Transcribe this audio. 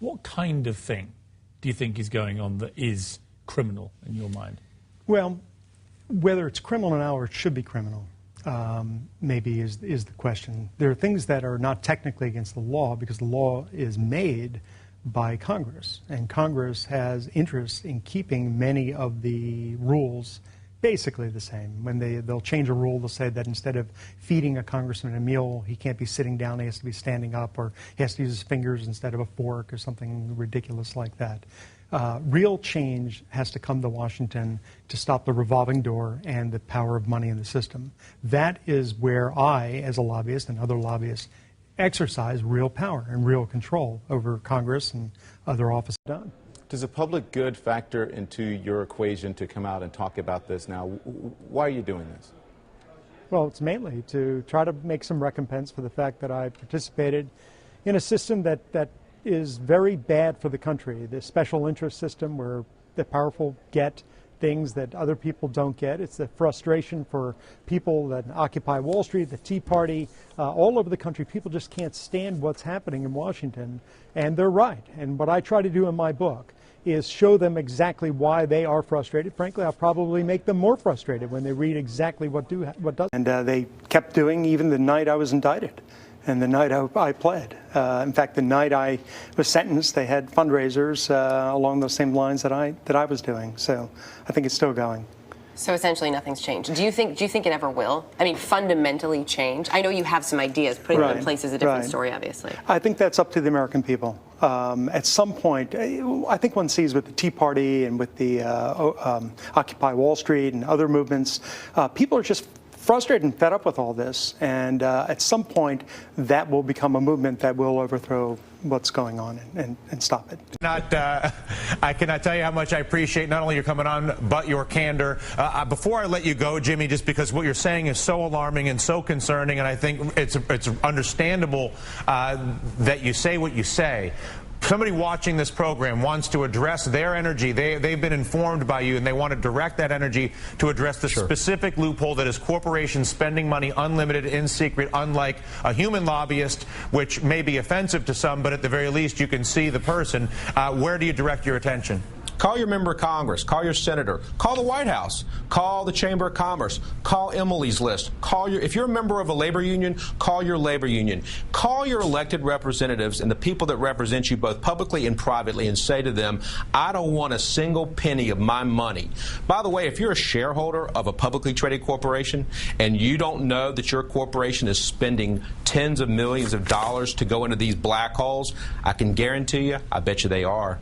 What kind of thing do you think is going on that is criminal in your mind? Well, whether it's criminal now or it should be criminal, maybe is the question. There are things that are not technically against the law because the law is made by Congress, and Congress has interest in keeping many of the rules basically the same. When they'll change a rule, they'll say that instead of feeding a congressman a meal, he can't be sitting down, he has to be standing up, or he has to use his fingers instead of a fork or something ridiculous like that. Real change has to come to Washington to stop the revolving door and the power of money in the system. That is where I, as a lobbyist and other lobbyists, exercise real power and real control over Congress and other offices. Does a public good factor into your equation to come out and talk about this now? Why are you doing this? Well, it's mainly to try to make some recompense for the fact that I participated in a system that is very bad for the country, the special interest system where the powerful get things that other people don't get. It's the frustration for people that occupy Wall Street, the Tea Party, all over the country. People just can't stand what's happening in Washington, and they're right. And what I try to do in my book is show them exactly why they are frustrated. Frankly, I'll probably make them more frustrated when they read exactly what does. And they kept doing even the night I was indicted. And the night I pled. In fact, the night I was sentenced, they had fundraisers along those same lines that I was doing. So I think it's still going. So essentially nothing's changed. Do you think it ever will? I mean, fundamentally change? I know you have some ideas. Putting them in place is a different story, obviously. I think that's up to the American people. At some point, I think one sees with the Tea Party and with the Occupy Wall Street and other movements, people are just frustrated and fed up with all this, and at some point that will become a movement that will overthrow what's going on and stop it. I cannot tell you how much I appreciate not only your coming on, but your candor. Before I let you go, Jimmy, just because what you're saying is so alarming and so concerning, and I think it's understandable that you say what you say. Somebody watching this program wants to address their energy. They've been informed by you, and they want to direct that energy to address the specific loophole that is corporations spending money unlimited, in secret, unlike a human lobbyist, which may be offensive to some, but at the very least you can see the person. Where do you direct your attention? Call your member of Congress. Call your senator. Call the White House. Call the Chamber of Commerce. Call Emily's List. If you're a member of a labor union, call your labor union. Call your elected representatives and the people that represent you both publicly and privately and say to them, I don't want a single penny of my money. By the way, if you're a shareholder of a publicly traded corporation and you don't know that your corporation is spending tens of millions of dollars to go into these black holes, I can guarantee you, I bet you they are.